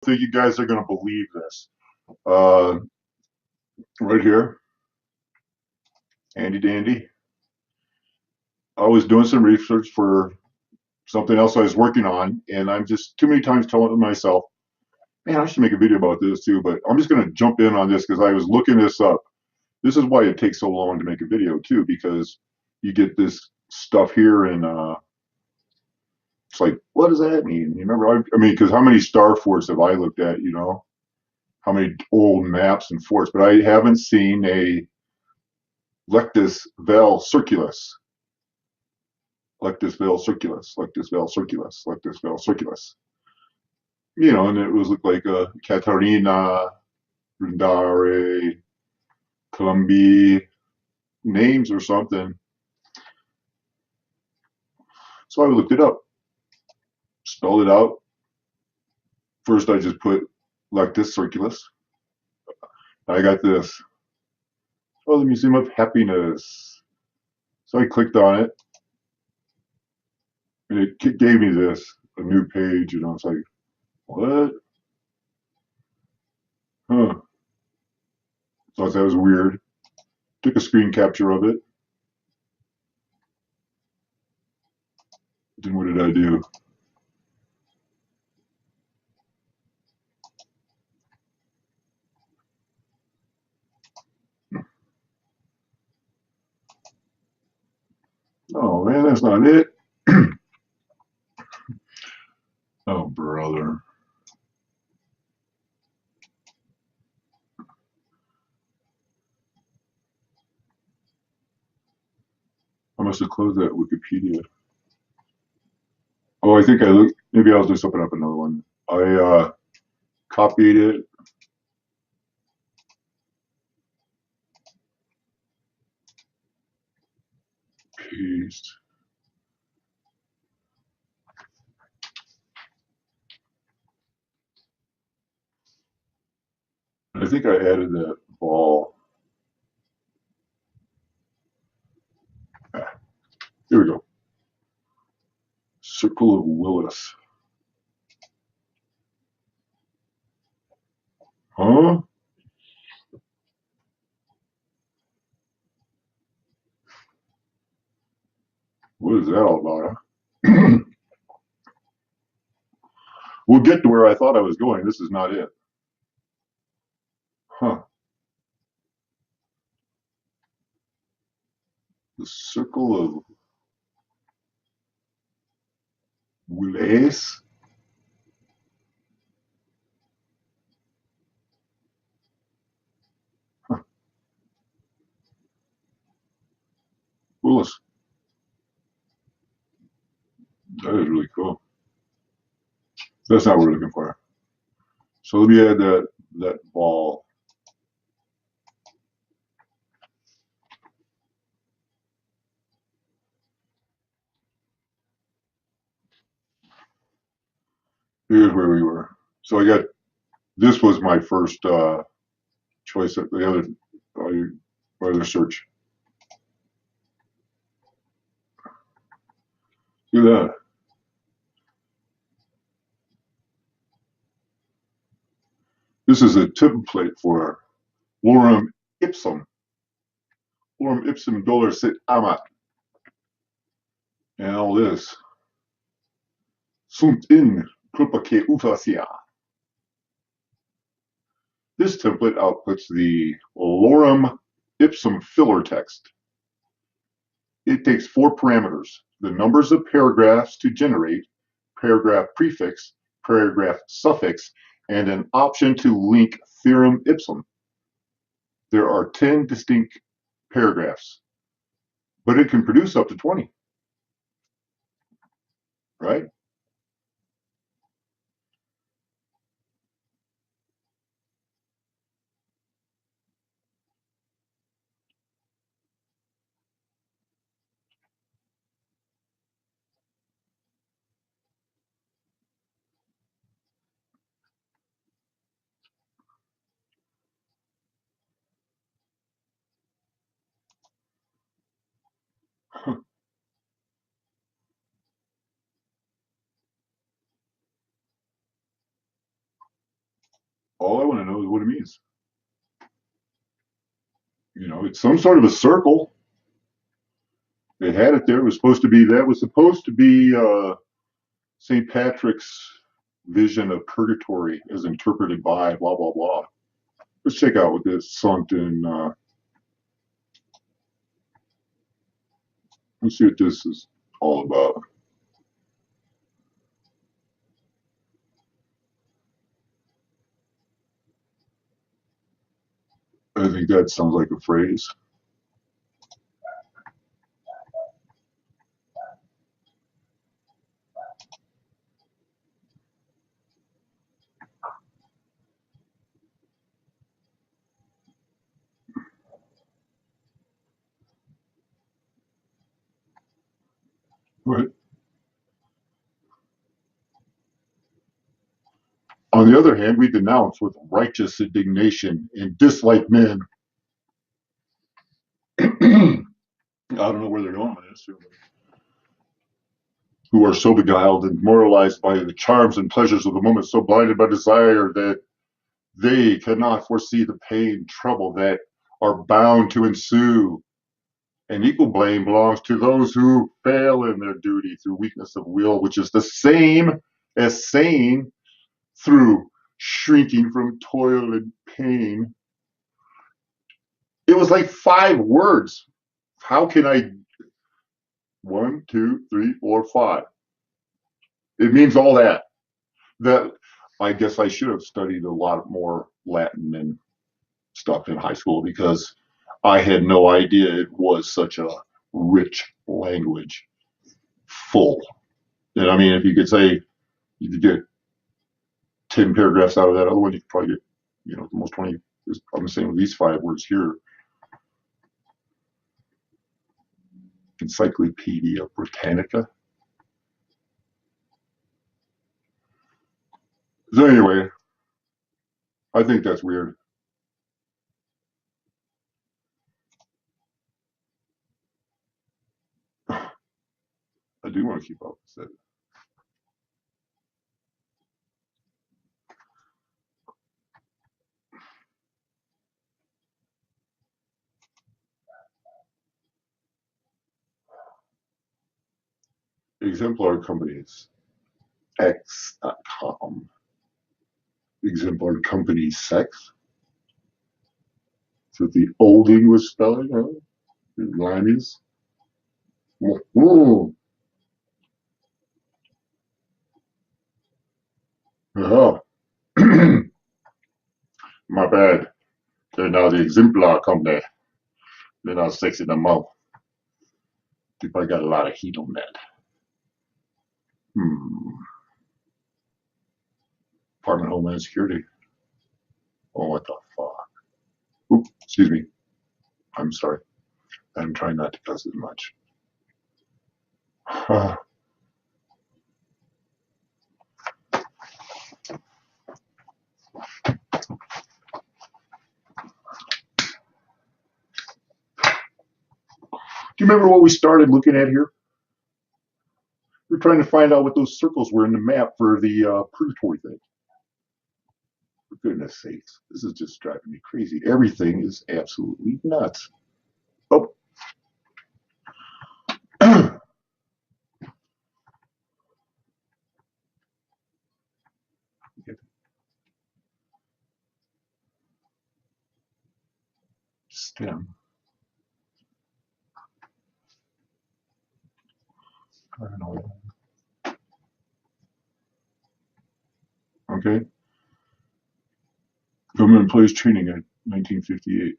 Think you guys are going to believe this. Uh, right here, handy dandy. I was doing some research for something else I was working on, and I'm just too many times telling myself, man, I should make a video about this too, but I'm just going to jump in on this because I was looking this up. This is why it takes so long to make a video too, because you get this stuff here and it's like, what does that mean? You remember, I mean, because how many star forts have I looked at, how many old maps and forts, but I haven't seen a Lectus Val Circulus. Lectus Val Circulus, Lectus Val Circulus, Lectus Val Circulus. And it was looked like Catarina, Rindare, Columbi names or something. So I looked it up, spelled it out. First, I just put Lectus Circulus. I got this. Oh, the Museum of Happiness. So I clicked on it, and it gave me this, a new page. It's like, what? Huh. Thought that was weird. Took a screen capture of it. Then what did I do? Oh man, that's not it. Oh brother. I must have closed that Wikipedia. Oh, I think I looked. Maybe I'll just open up another one. I copied it. Paste. I think I added that ball. Ah, here we go. Circle of Willis. Huh? What is that all about? Huh? We'll get to where I thought I was going. This is not it. Huh? The Circle of Willis. Huh. Willis. That is really cool. That's not what we're looking for. So let me add that ball. Here's where we were. So I got this was my first choice. The other my other search. Look at that. This is a template for lorem ipsum. Lorem ipsum dolor sit amat. And all this. Sunt in culpaque ufacia. This template outputs the lorem ipsum filler text. It takes 4 parameters: the numbers of paragraphs to generate, paragraph prefix, paragraph suffix, and an option to link theorem ipsum. There are 10 distinct paragraphs, but it can produce up to 20, right? want to know is what it means. It's some sort of a circle. They had it there. It was supposed to be that was supposed to be St. Patrick's vision of purgatory as interpreted by blah blah blah. Let's check out what this something. Let's see what this is all about. I think that sounds like a phrase. Right. On the other hand, we denounce with righteous indignation and dislike men. I don't know where they're going with this. Who are so beguiled and moralized by the charms and pleasures of the moment, so blinded by desire that they cannot foresee the pain and trouble that are bound to ensue. And equal blame belongs to those who fail in their duty through weakness of will, which is the same as saying through shrinking from toil and pain. It was like 5 words. How can I? 1, 2, 3, 4, 5. It means all that. That I guess I should have studied a lot more Latin and stuff in high school because I had no idea it was such a rich language, full. And I mean, if you could say you could get 10 paragraphs out of that other one, you could probably get, almost 20. I'm saying with these 5 words here. Encyclopedia Britannica. So anyway, I think that's weird. I do want to keep up with it. Exemplar companies, X.com. Exemplar company sex. So the old English spelling, huh? The limeys. Oh, oh. My bad. They're now the exemplar company. They're not sexy no more. They probably got a lot of heat on that. Department of Homeland Security. Oh, what the fuck? Oops, excuse me. I'm sorry. I'm trying not to cuss as much. Do you remember what we started looking at here? We're trying to find out what those circles were in the map for the purgatory thing. For goodness sakes, this is just driving me crazy. Everything is absolutely nuts. Oh. Stem. I don't know. Okay. Government Employees Training Act, 1958.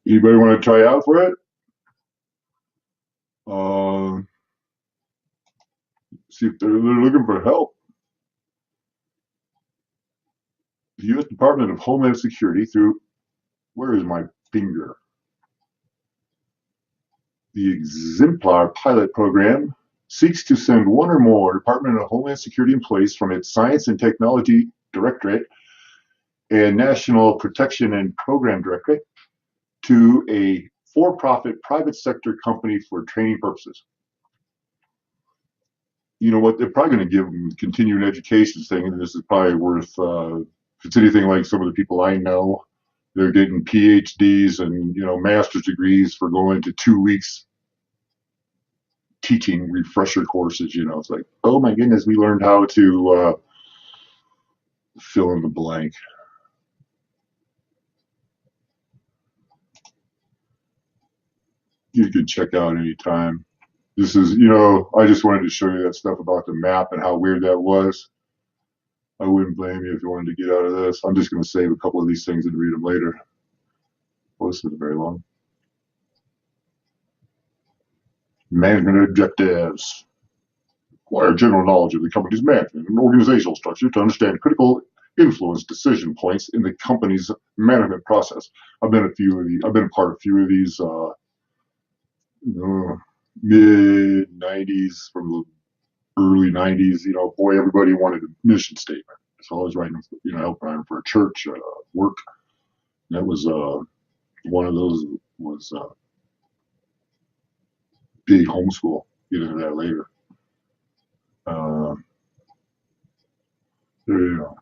Anybody want to try out for it? See if they're looking for help. The U.S. Department of Homeland Security through, where is my finger? The Exemplar Pilot Program seeks to send one or more Department of Homeland Security employees from its Science and Technology Directorate and National Protection and Program Directorate to a for-profit private sector company for training purposes. You know what? They're probably going to give them continuing education thing, and this is probably worth. If it's anything like some of the people I know, they're getting PhDs and master's degrees for going to 2 weeks teaching refresher courses. It's like, oh my goodness, we learned how to fill in the blank. You can check out anytime. This is, I just wanted to show you that stuff about the map and how weird that was. I wouldn't blame you if you wanted to get out of this. I'm just going to save a couple of these things and read them later. Well, this isn't very long. Management objectives. Acquire general knowledge of the company's management and organizational structure to understand critical influence decision points in the company's management process. I've been a part of a few of these mid '90s, from the early '90s. Boy, everybody wanted a mission statement. So I was writing, helping for a church work. That was one of those was big homeschool. Get into that later. Uh, yeah.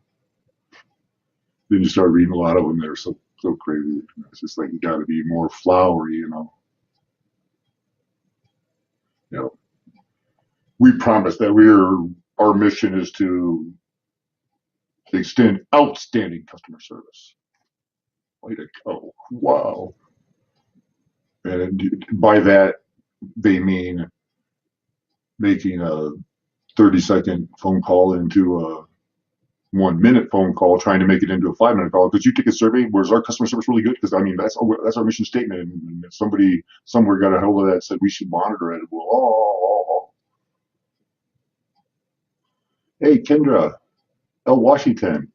Then you start reading a lot of them. They're so crazy. It's just like you got to be more flowery. You know, we promise that our mission is to extend outstanding customer service. Way to go! Wow. And by that they mean making a 30-second phone call into a 1-minute phone call, trying to make it into a 5-minute call. Because you take a survey, was our customer service really good? Because that's our mission statement, and somebody somewhere got a hold of that and said we should monitor it. Well, hey, Kendra, Washington,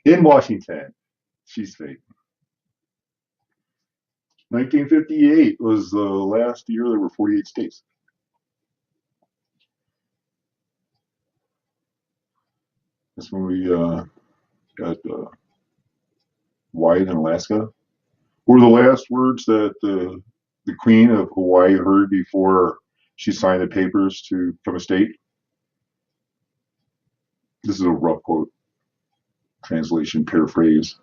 in Washington, she's fake. 1958 was the last year there were 48 states. That's when we got Hawaii and Alaska. Were the last words that the Queen of Hawaii heard before she signed the papers to become a state. This is a rough quote, translation, paraphrase.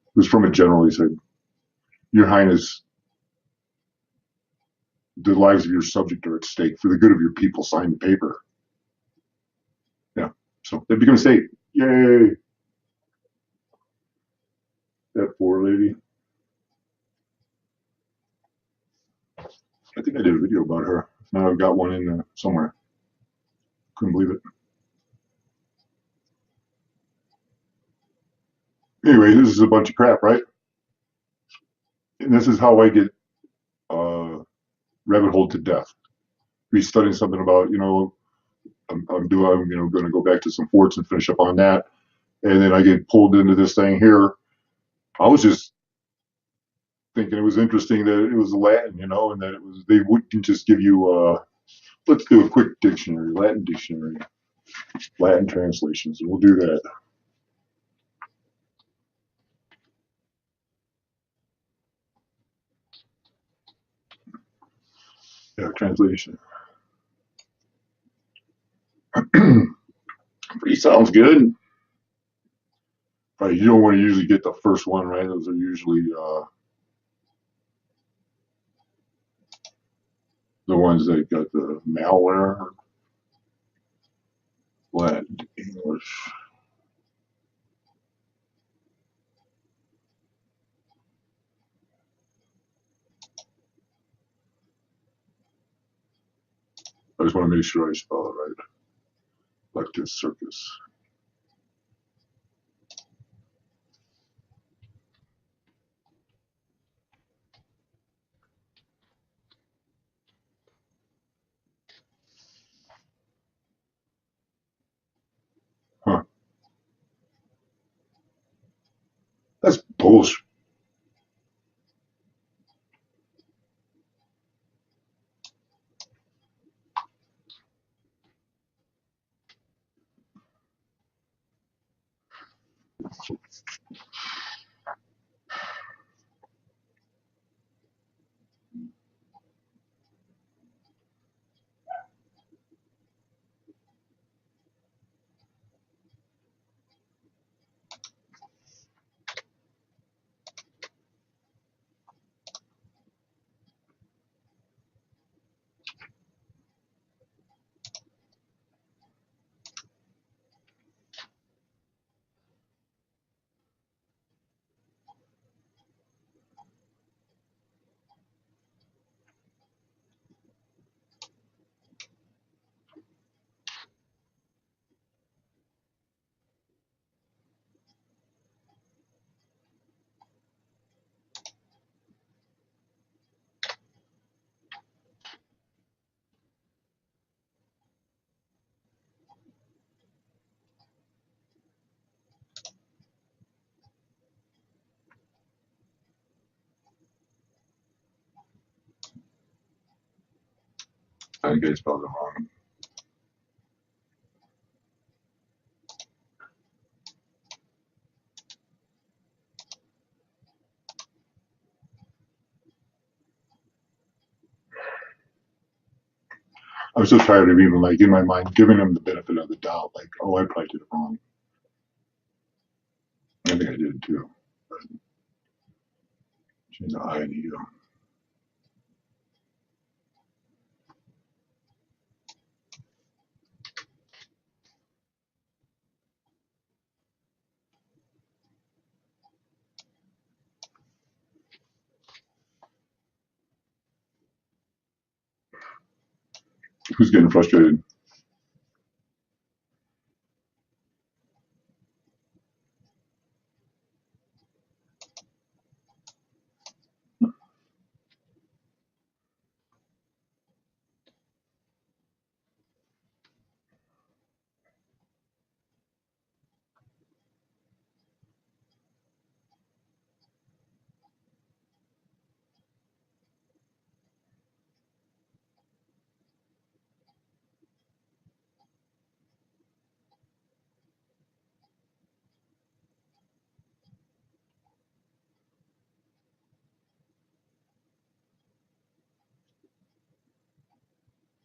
It was from a general. He said, "Your Highness, the lives of your subject are at stake. For the good of your people, sign the paper." Yeah. So they become a state. Yay! That poor lady. I think I did a video about her. Now I've got one in somewhere. Couldn't believe it. Anyway, this is a bunch of crap, right? And this is how I get uh, rabbit hole to death. Be studying something about, I'm going to go back to some forts and finish up on that, and then I get pulled into this thing here. I was just thinking it was interesting that it was Latin, and that they wouldn't just give you let's do a quick dictionary, Latin translations, and we'll do that. Yeah, translation. Free sounds good. Right, you don't want to usually get the first one, right? Those are usually the ones that got the malware. Latin, English. I just want to make sure I spell it right. Lectus Circus. Huh. That's bullshit. I think I spelled it wrong. I'm so tired of even like in my mind giving them the benefit of the doubt, like, oh, I probably did it wrong. I think I did too. But she's I need them. Who's getting frustrated?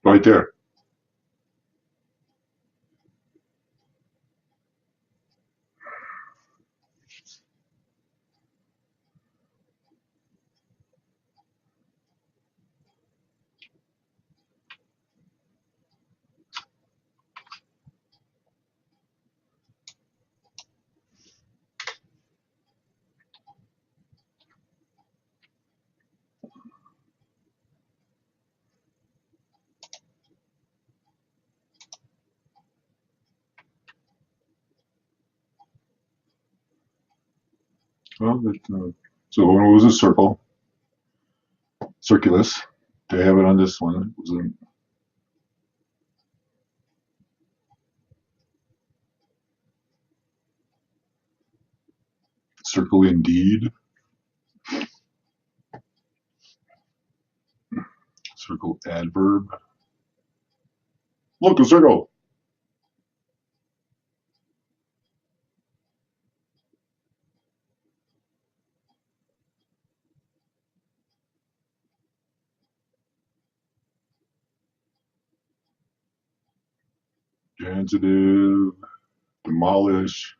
Right there. Well, so when it was a circle, circulus, they have it on this one. It was a circle indeed. Circle adverb. Look, a circle. Transitive. Demolish.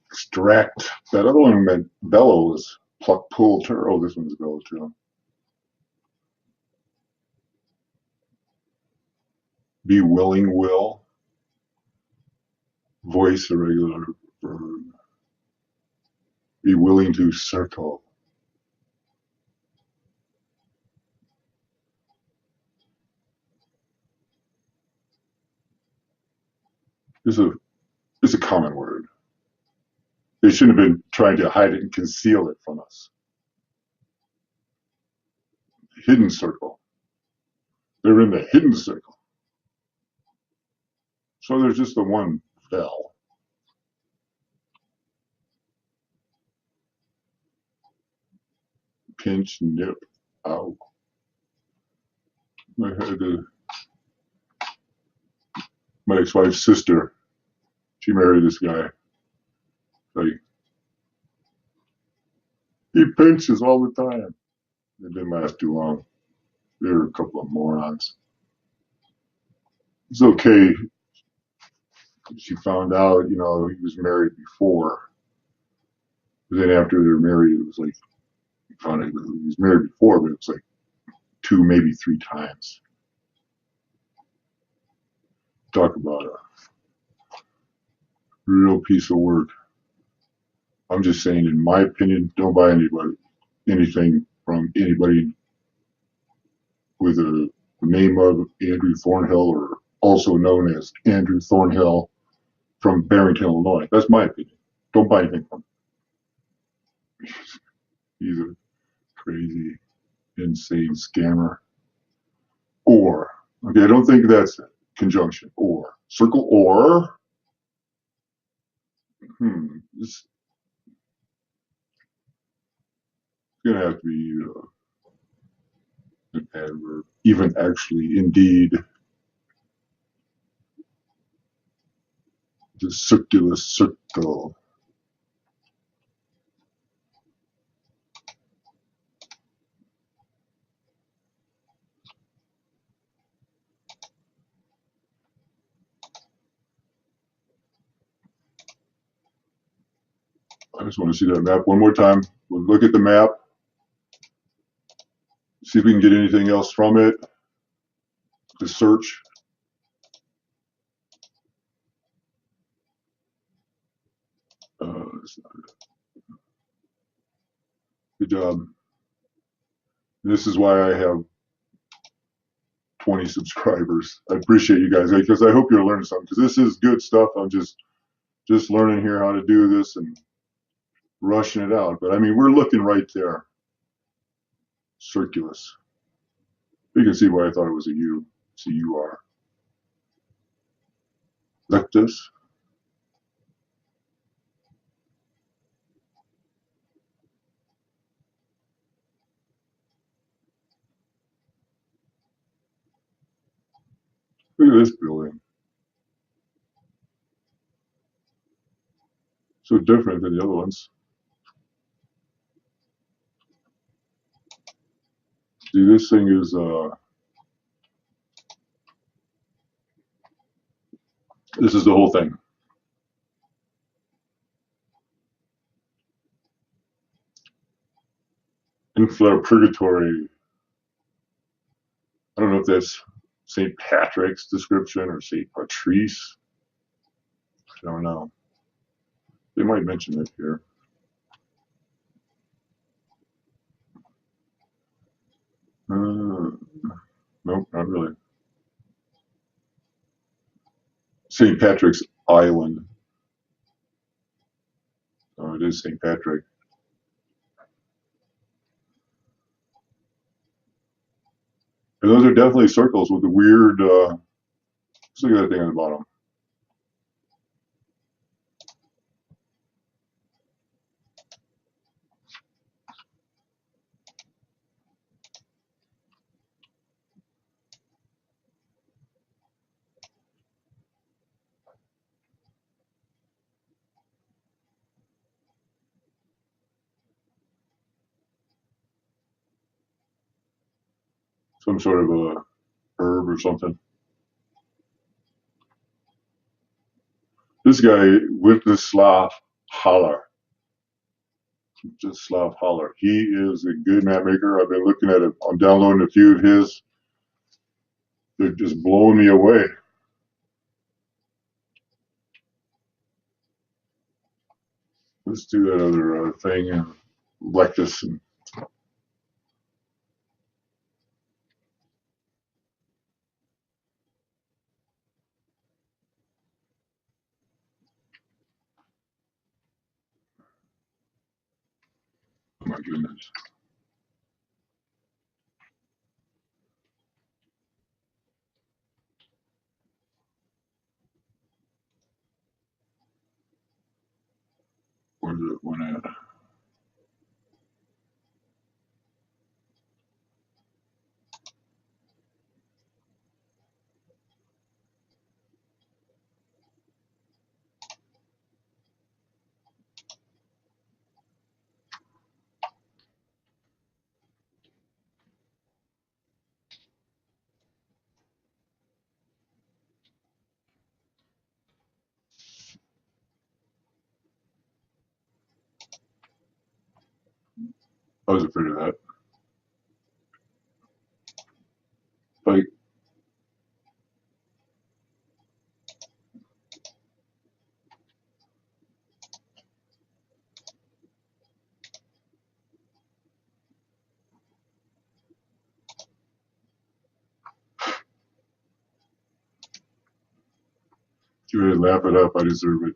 Extract. That other one meant bellow was pluck, pull, tear. Oh, this one's bellow too. Be willing, will. Voice, a regular verb. Be willing to circle. It's a it's a common word. They shouldn't have been trying to hide it and conceal it from us. Hidden circle. They're in the hidden circle. So there's just the one bell. Pinch, nip, out. I had my ex-wife's sister. She married this guy. Like he pinches all the time. It didn't last too long. They were a couple of morons. It's okay. She found out, he was married before. But then after they were married, it was like found out he was married before, but it was like two, maybe three times. Talk about a real piece of work. I'm just saying, in my opinion, don't buy anything from anybody with a name of Andrew Thornhill or also known as Andrew Thornhill from Barrington, Illinois. That's my opinion. Don't buy anything from him. He's a crazy, insane scammer. Or, okay, I don't think that's it. Conjunction. Or. Circle or. It's going to have to be an adverb, even, actually, indeed, the circular circle. I just want to see that map one more time. We'll look at the map, see if we can get anything else from it to search. Good job. This is why I have 20 subscribers. I appreciate you guys because I hope you're learning something because this is good stuff. I'm just learning here how to do this and rushing it out. But I mean, we're looking right there. Circulus. You can see why I thought it was a U. It's a UR. Lectus. Look at this building. So different than the other ones. See, this thing is, this is the whole thing. Inflow purgatory. I don't know if that's St. Patrick's description or St. Patrice. I don't know. They might mention it here. Nope, not really. St. Patrick's Island. Oh, it is St. Patrick. And those are definitely circles with the weird, let's look at that thing on the bottom. Some sort of a herb or something. This guy with the Slav holler. Just Slav holler. He is a good map maker. I've been looking at it. I'm downloading a few of his. They're just blowing me away. Let's do that other thing and Lectus. And oh my goodness. Where's that one at? I was afraid of that. Like, go ahead, laugh it up. I deserve it.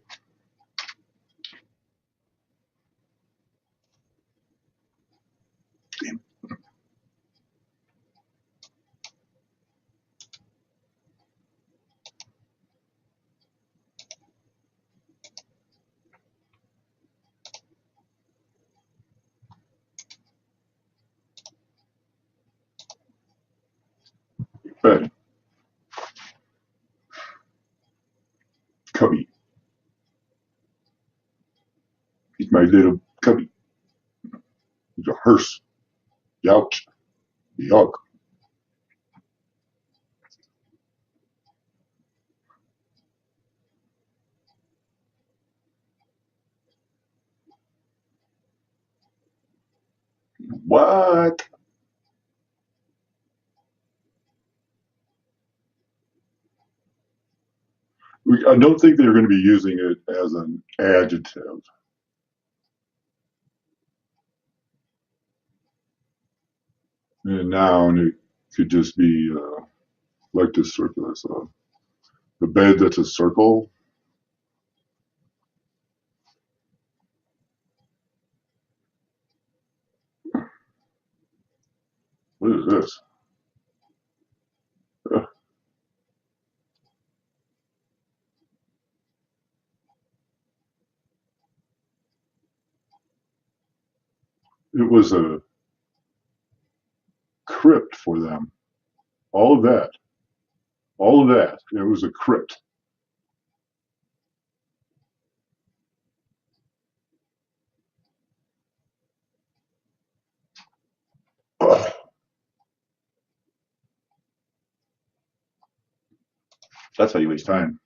Bed. Cubby. He's my little cubby. He's a hearse. Youch. Yuck. What? I don't think they're going to be using it as an adjective. And a noun, it could just be like this circular. So the bed that's a circle. What is this? It was a crypt for them. All of that. All of that. It was a crypt. Ugh. That's how you waste time.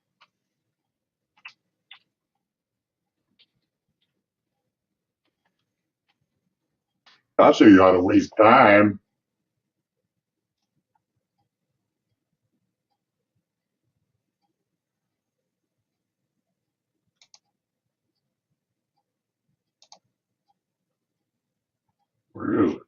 I'll show you how to waste time. Where is it?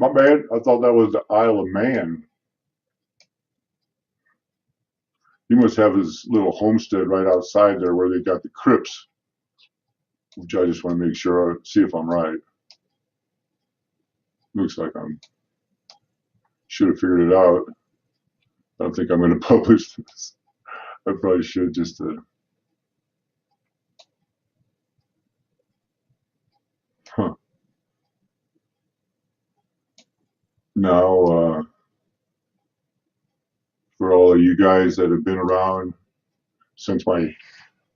My bad. I thought that was the Isle of Man. He must have his little homestead right outside there where they got the crypts, which I just want to make sure, see if I'm right. Looks like I'm, should have figured it out. I don't think I'm going to publish this. I probably should just, huh. Now, for all of you guys that have been around since my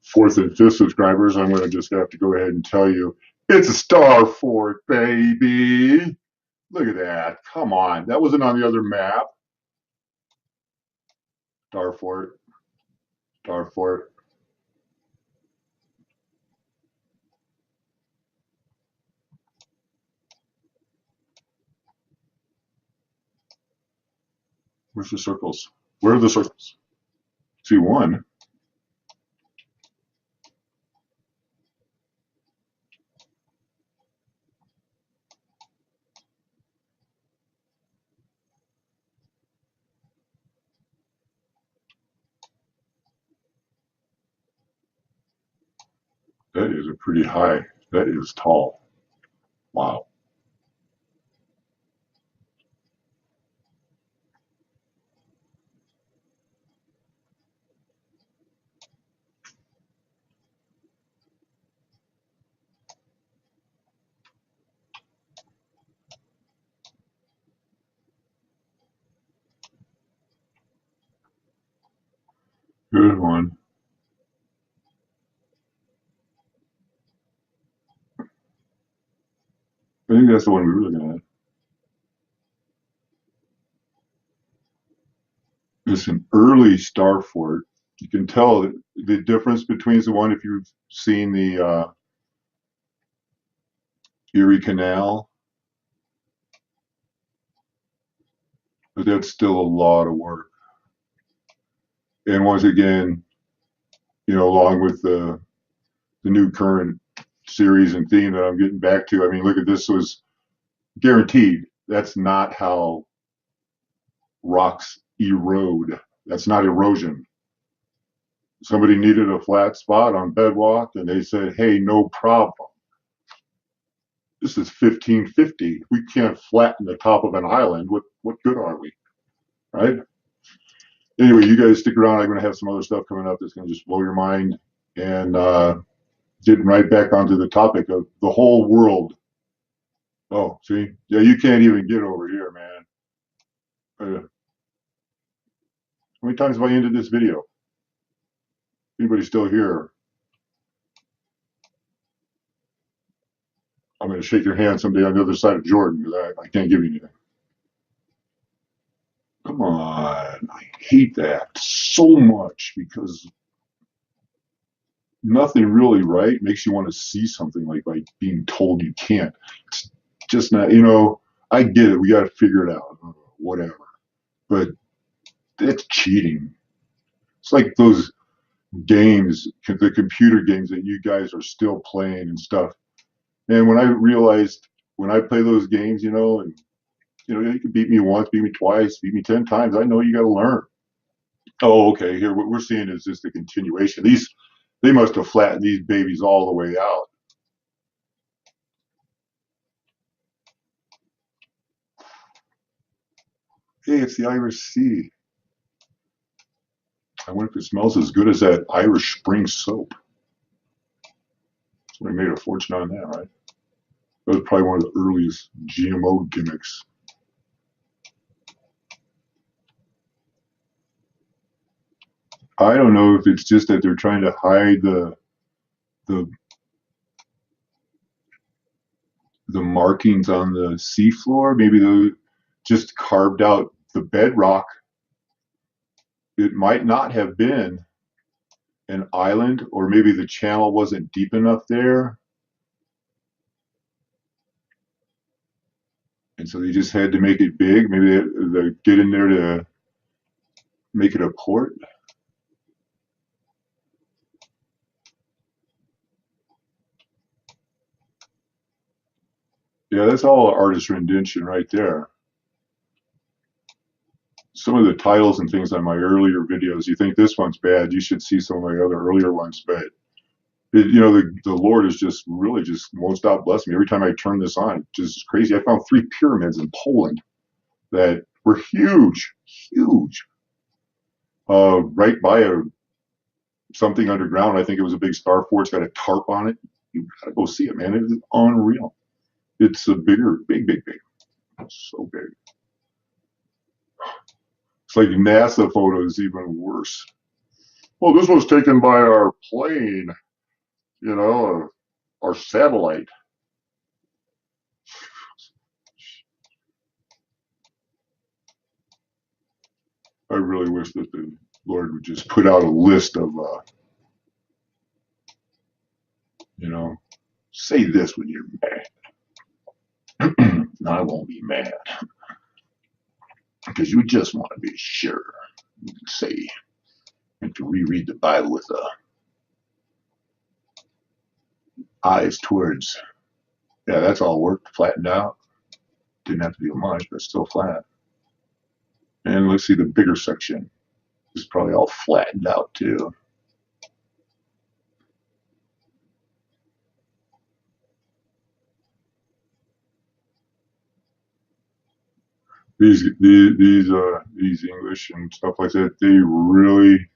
fourth and fifth subscribers, I'm going to just have to go ahead and tell you it's a star fort, baby. Look at that. Come on. That wasn't on the other map. Star fort, star fort. Where's the circles? Where are the circles? See one. That is a pretty high. That is tall. Wow. Good one. I think that's the one we were looking at. It's an early star fort. You can tell the difference between the one if you've seen the Erie Canal, but that's still a lot of work. And once again, along with the new current series and theme that I'm getting back to, I mean, look at this was guaranteed. That's not how rocks erode. That's not erosion. Somebody needed a flat spot on bedwalk and they said, hey, no problem. This is 1550. We can't flatten the top of an island. What good are we, right? Anyway, you guys stick around. I'm going to have some other stuff coming up that's going to just blow your mind. And getting right back onto the topic of the whole world. Oh, see, yeah, you can't even get over here, man. How many times have I ended this video? Anybody still here? I'm going to shake your hand someday on the other side of Jordan because I can't give you anything. Come on. I hate that so much because nothing really, right, makes you want to see something like by being told you can't. It's just not, I get it. We got to figure it out, whatever. But it's cheating. It's like those games, the computer games that you guys are still playing and stuff. And when I realized when I play those games, and you can beat me once, beat me twice, beat me 10 times. I know you got to learn. Oh, okay. Here, what we're seeing is just a continuation. They must have flattened these babies all the way out. Hey, it's the Irish Sea. I wonder if it smells as good as that Irish Spring soap. Somebody made a fortune on that, right? That was probably one of the earliest GMO gimmicks. I don't know if it's just that they're trying to hide the the markings on the seafloor. Maybe they just carved out the bedrock. It might not have been an island, or maybe the channel wasn't deep enough there. And so they just had to make it big. Maybe they get in there to make it a port. Yeah, that's all artist rendition right there. Some of the titles and things on my earlier videos, you think this one's bad, you should see some of my other earlier ones. But the Lord is just really just won't stop blessing me. Every time I turn this on, it's just crazy. I found 3 pyramids in Poland that were huge, huge. Right by something underground. I think it was a big star fort. It's got a tarp on it. You gotta go see it, man. It is unreal. It's a bigger, big, big, big. It's so big. It's like NASA photos, even worse. Well, this was taken by our plane, our satellite. I really wish that the Lord would just put out a list of, say this when you're mad. No, I won't be mad because you just want to be sure. You can say, and to reread the Bible with eyes towards. Yeah, that's all worked, flattened out. Didn't have to be much, but still flat. And let's see the bigger section. It's probably all flattened out too. These English and stuff like that, they really,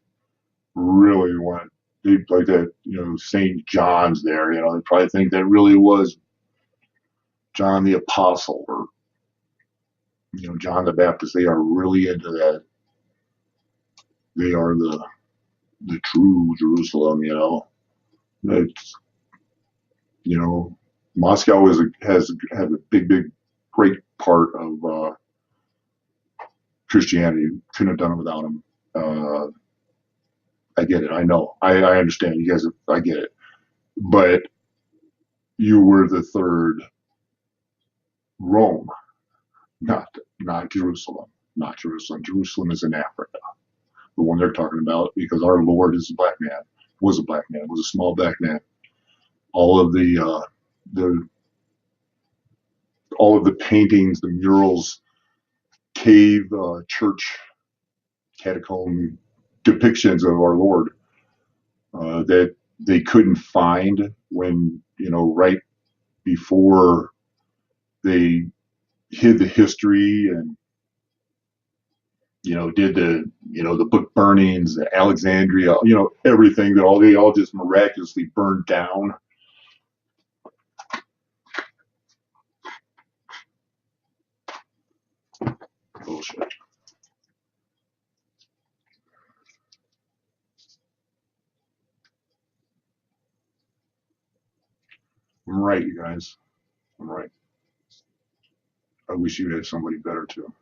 really want, they like that, St. John's there, they probably think that really was John the Apostle or, John the Baptist. They are really into that. They are the true Jerusalem, It's, Moscow has had a big, big, great part of Christianity. Couldn't have done it without them. I get it. I know. I understand. You guys, I get it. But you were the third Rome, not Jerusalem. Not Jerusalem. Jerusalem is in Africa, the one they're talking about, because our Lord is a black man. Was a black man. Was a small black man. All of the all of the paintings, the murals, cave, church, catacomb depictions of our Lord that they couldn't find when right before they hid the history and did the book burnings, the Alexandria, everything that they all just miraculously burned down. Bullshit. I'm right, you guys. I'm right. I wish you had somebody better too.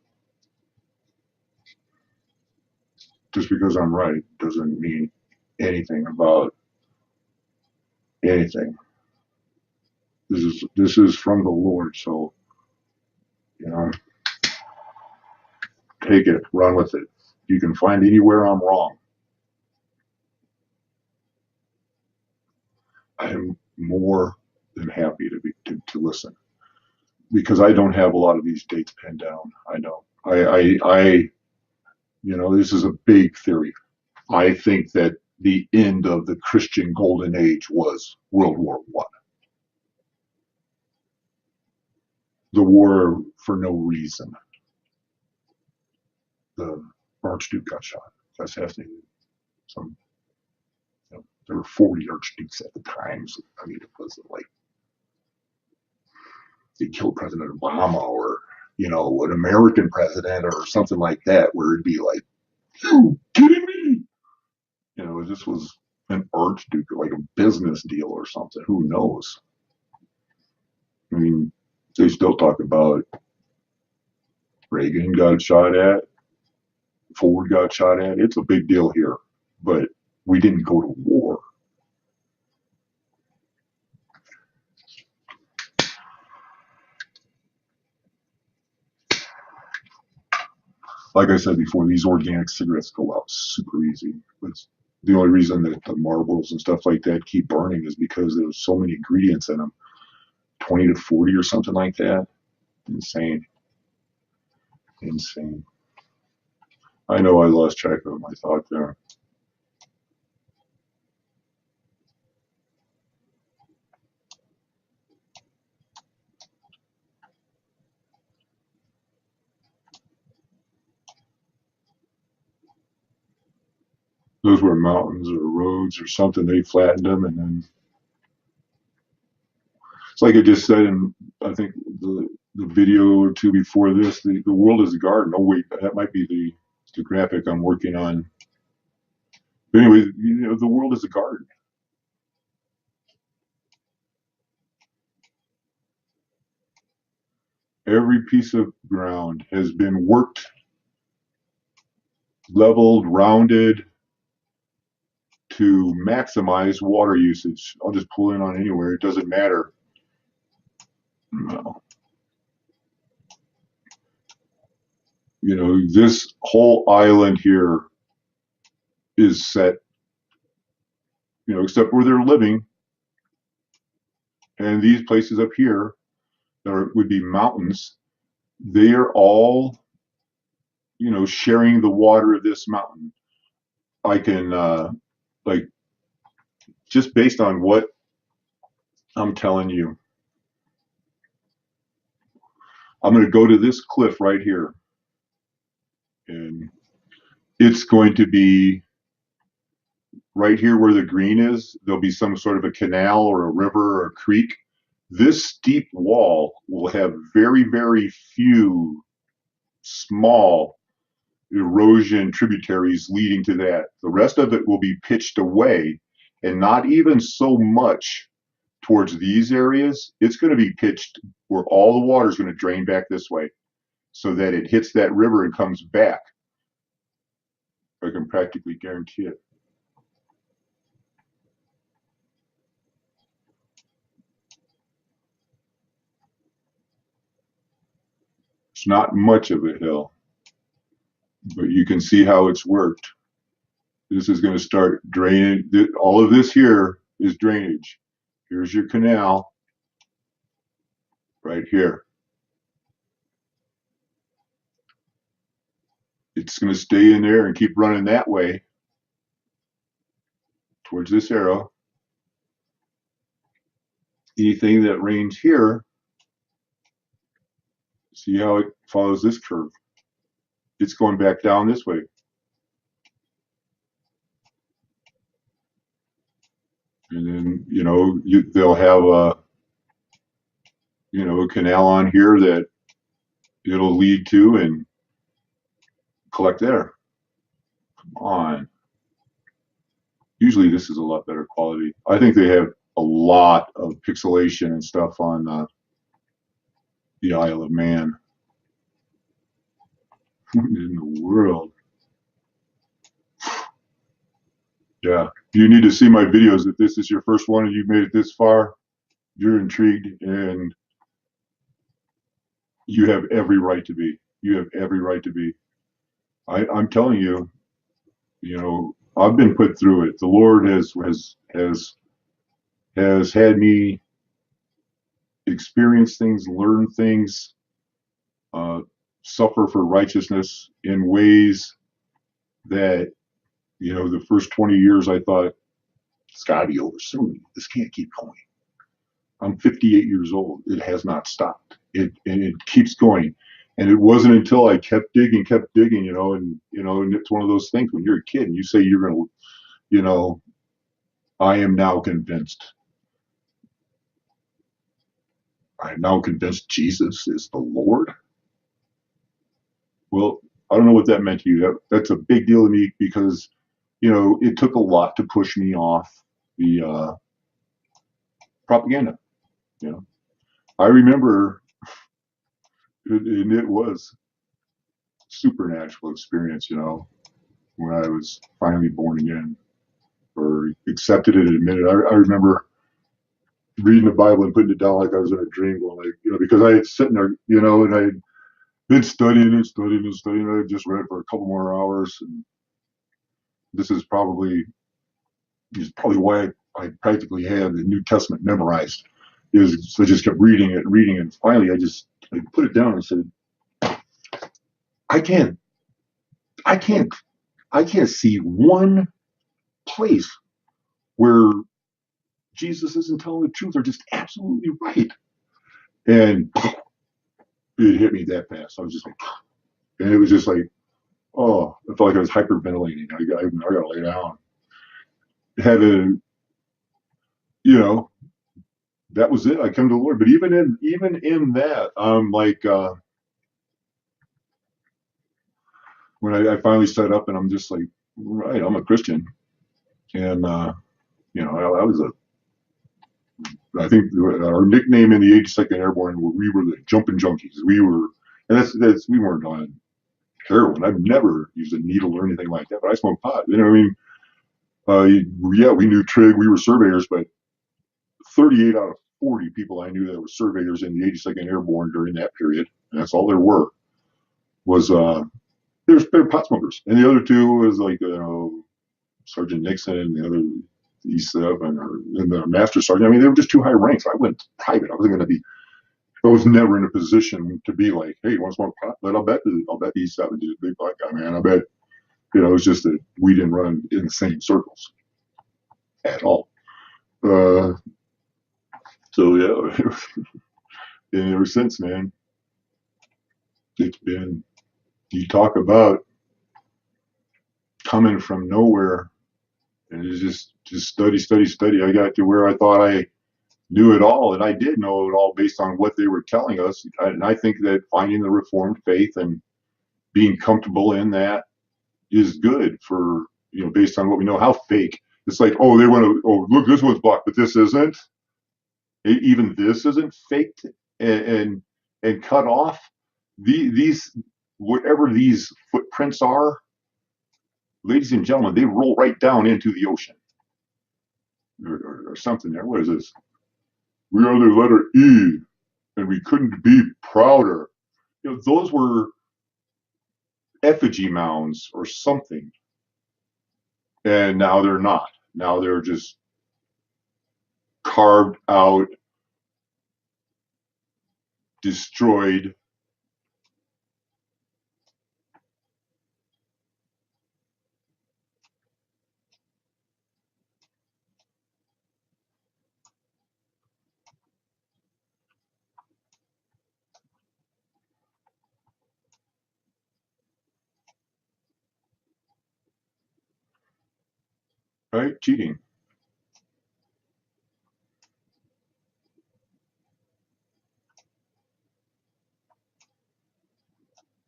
Just because I'm right doesn't mean anything about anything. This is from the Lord, so you know, take it, run with it. You can find anywhere I'm wrong. I am more than happy to listen because I don't have a lot of these dates pinned down. I know. This is a big theory. I think that the end of the Christian golden age was World War One. The war for no reason. The Archduke got shot, assassinated. Some, there were 40 archdukes at the time. So, I mean, it wasn't like they killed President Obama or an American president or something like that, where it'd be like, you kidding me? This was an archduke, like a business deal or something. Who knows? I mean, they still talk about Reagan got shot at, Ford got shot at. It's a big deal here, but we didn't go to war. Like I said before, these organic cigarettes go out super easy. It's the only reason that the Marlboros and stuff like that keep burning is because there's so many ingredients in them, 20 to 40 or something like that. Insane. Insane. I know I lost track of my thought there. Those were mountains or roads or something. They flattened them, and then it's like I just said in I think the video or two before this. The world is a garden. Oh wait, that might be the graphic I'm working on. But anyway, the world is a garden. Every piece of ground has been worked, leveled, rounded to maximize water usage. I'll just pull in on anywhere. It doesn't matter. No. This whole island here is set, except where they're living. And these places up here that would be mountains, they are all, sharing the water of this mountain. I can, like, just based on what I'm telling you, I'm going to go to this cliff right here, and it's going to be right here where the green is. There'll be some sort of a canal or a river or a creek. This steep wall will have very, very few small erosion tributaries leading to that. The rest of it will be pitched away, and not even so much towards these areas. It's going to be pitched where all the water is going to drain back this way so that it hits that river and comes back. I can practically guarantee it. It's not much of a hill, but you can see how it's worked. This is going to start draining. All of this here is drainage. Here's your canal right here. It's going to stay in there and keep running that way towards this arrow. Anything that rains here See how it follows this curve. It's going back down this way. And then, they'll have a canal on here that it'll lead to and collect there. Come on. Usually this is a lot better quality. I think they have a lot of pixelation and stuff on the Isle of Man. What in the world? Yeah. You need to see my videos. If this is your first one and you've made it this far, you're intrigued and you have every right to be. You have every right to be. I'm telling you, I've been put through it. The Lord has had me experience things, learn things, uh, suffer for righteousness in ways that, the first 20 years I thought, it's got to be over soon. This can't keep going. I'm 58 years old. It has not stopped. And it keeps going. And it wasn't until I kept digging, and it's one of those things when you're a kid and you say you're going to, I am now convinced. I am now convinced Jesus is the Lord. Well, I don't know what that meant to you. That's a big deal to me because, it took a lot to push me off the propaganda. You know, I remember, and it was supernatural experience. When I was finally born again or accepted it and admitted. I remember reading the Bible and putting it down like I was in a dream, going like, because I had sitting there, and I had been studying and studying and studying. I had just read for a couple more hours, and this is probably why I practically had the New Testament memorized. Is I just kept reading it, and finally I put it down and said, I can't, I can't, I can't see one place where Jesus isn't telling the truth or just absolutely right. And it hit me that fast. I was just like, and it was just like, oh, I felt like I was hyperventilating. I got to lay down. Had a, you know, that was it. I come to the Lord. But even in that, like, when I finally set up and I'm just like, right, I'm a Christian. And, I was I think our nickname in the 82nd Airborne, we were the jumping junkies. And we weren't on heroin. I've never used a needle or anything like that, but I smoked pot. You know what I mean? Yeah, we knew trig. We were surveyors, but 38 out of 40 people I knew that were surveyors in the 82nd Airborne during that period, and that's all there were, was they're pot smokers, and the other two was like Sergeant Nixon and the other E7 and the Master Sergeant. I mean, they were just too high ranks. I went private. I was never in a position to be like, hey, you want to smoke pot? But I'll bet the E7 did, big black guy, man. I bet, it's just that we didn't run in the same circles at all. So yeah, and ever since, man, it's been, you talk about coming from nowhere, and it's just study, study, study. I got to where I thought I knew it all, and I did know it all based on what they were telling us. And I think that finding the Reformed faith and being comfortable in that is good for, based on what we know. How fake. It's like, oh, they want to, oh, look, this one's blocked, but this isn't. Even this isn't faked and cut off. These whatever these footprints are, ladies and gentlemen, they roll right down into the ocean or something there. What is this? We are the letter E, and we couldn't be prouder. Those were effigy mounds or something, and now they're not. Now they're just carved out, destroyed. right? Cheating.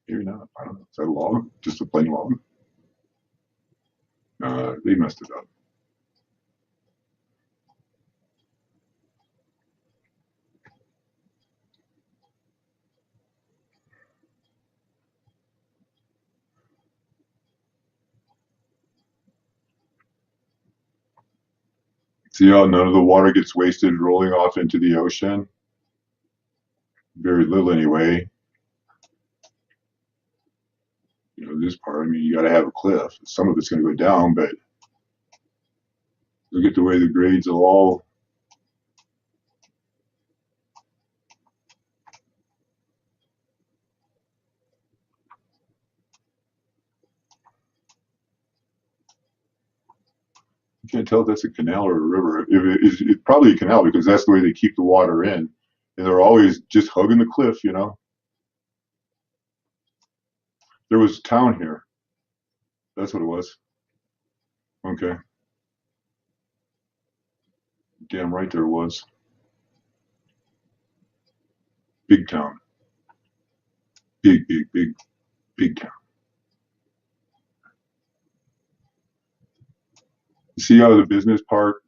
Maybe not. I don't know. Is that a log? Just a plain log? They messed it up. See how none of the water gets wasted rolling off into the ocean? Very little anyway. You know, this part, I mean, you got to have a cliff. Some of it's going to go down, but look at the way the grades will all. You can't tell if that's a canal or a river. It's probably a canal because that's the way they keep the water in. And they're always just hugging the cliff, you know. There was a town here. That's what it was. Okay. Damn right there was. Big town. Big, big, big, big town. You see how the business park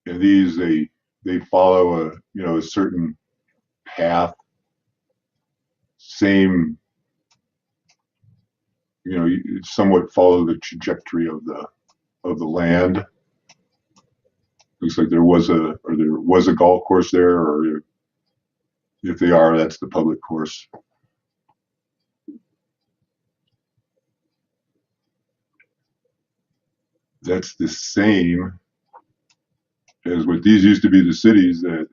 and these they follow a a certain path, same you somewhat follow the trajectory of the land. Looks like there was a golf course there, or if they are, that's the public course. That's the same as what these used to be the cities that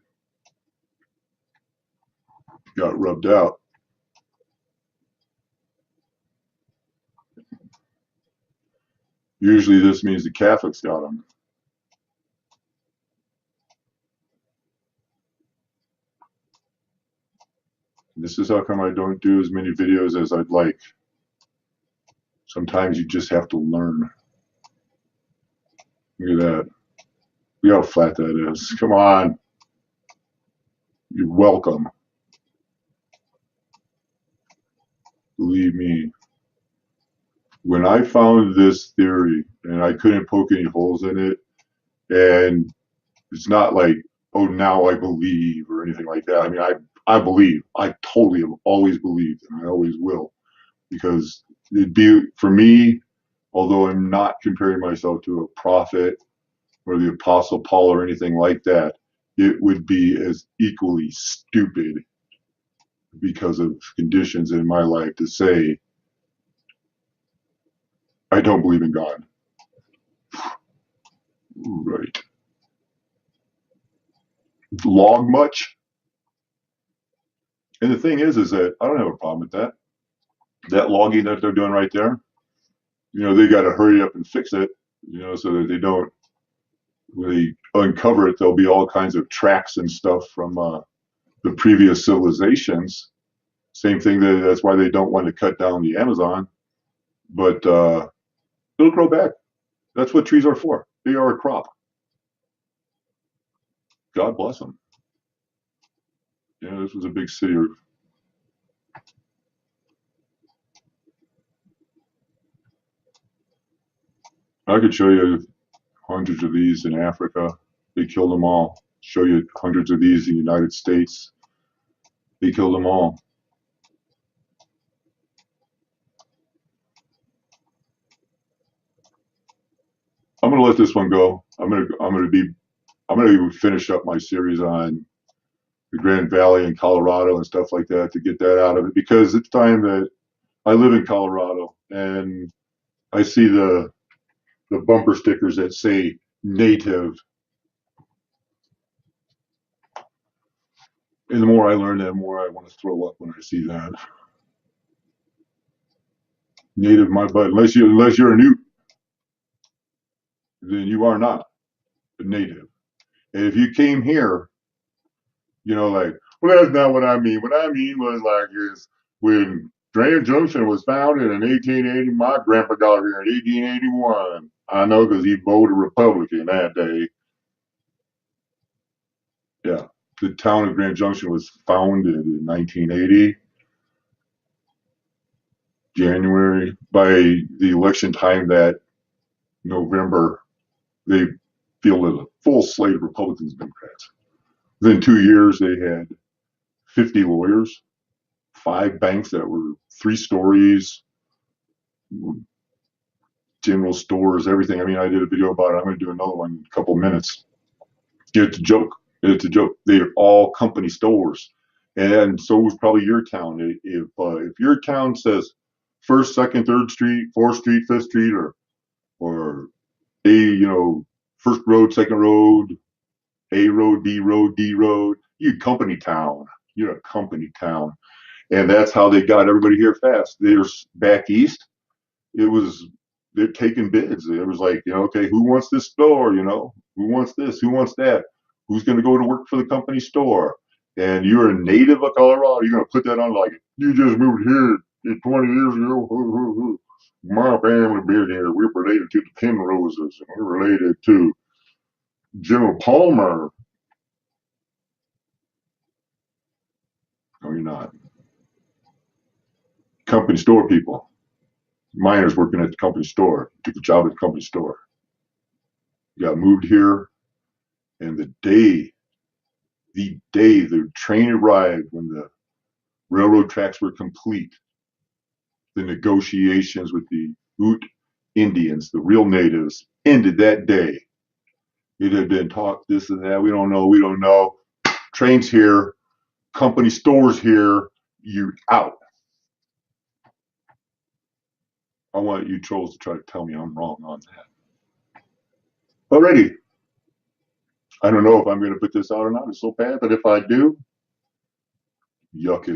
got rubbed out. Usually this means the Catholics got them. This is how come I don't do as many videos as I'd like. Sometimes you just have to learn. Look at that. Look how flat that is. Come on. You're welcome. Believe me. When I found this theory and I couldn't poke any holes in it, and it's not like, oh, now I believe or anything like that. I mean, I believe. I totally have always believed, and I always will, because it'd be for me. Although I'm not comparing myself to a prophet or the Apostle Paul or anything like that, it would be as equally stupid because of conditions in my life to say I don't believe in God. Right. Log much. And the thing is that I don't have a problem with that. That logging that they're doing right there, they got to hurry up and fix it, so that they don't, when they uncover it, there'll be all kinds of tracks and stuff from the previous civilizations. Same thing, that's why they don't want to cut down the Amazon, but it'll grow back. That's what trees are for. They are a crop. God bless them. This was a big city. I could show you hundreds of these in Africa. They killed them all. Show you hundreds of these in the United States. They killed them all. I'm gonna let this one go. I'm gonna finish up my series on the Grand Valley and Colorado and stuff like that to get that out of it, because it's time that I live in Colorado and I see the bumper stickers that say native. And the more I learn, the more I want to throw up when I see that. Native my butt. Unless you're a newt, then you are not a native. And if you came here, like, well, that's not what I mean. What I mean was like is when Grand Junction was founded in 1880. My grandpa got here in 1881. I know because he voted Republican that day. Yeah. The town of Grand Junction was founded in 1980, January. By the election time that November, they fielded a full slate of Republicans and Democrats. Within 2 years, they had 50 lawyers, 5 banks that were 3 stories, general stores, everything. I mean, I did a video about it. I'm going to do another one in a couple minutes. It's a joke. It's a joke. They're all company stores. And so was probably your town. If your town says First, Second, Third Street, Fourth Street, Fifth Street, or First Road, Second Road, A Road, B Road, D Road, you company town. You're a company town. And that's how they got everybody here fast. There's back east. It was they're taking bids. It was like, okay, who wants this store? Who wants this? Who wants that? Who's going to go to work for the company store? And you're a native of Colorado. You're going to put that on like you just moved here 20 years ago. My family been here. We're related to the Penroses, and we're related to General Palmer. No, you're not. Company store people. Miners working at the company store. Took a job at the company store. Got moved here, and the day the train arrived, when the railroad tracks were complete, the negotiations with the Ute Indians, the real natives, ended that day. It had been talked this and that. We don't know. Train's here. Company stores here. You out. I want you trolls to try to tell me I'm wrong on that. Alrighty. I don't know if I'm going to put this out or not. It's so bad, but if I do, yuck it.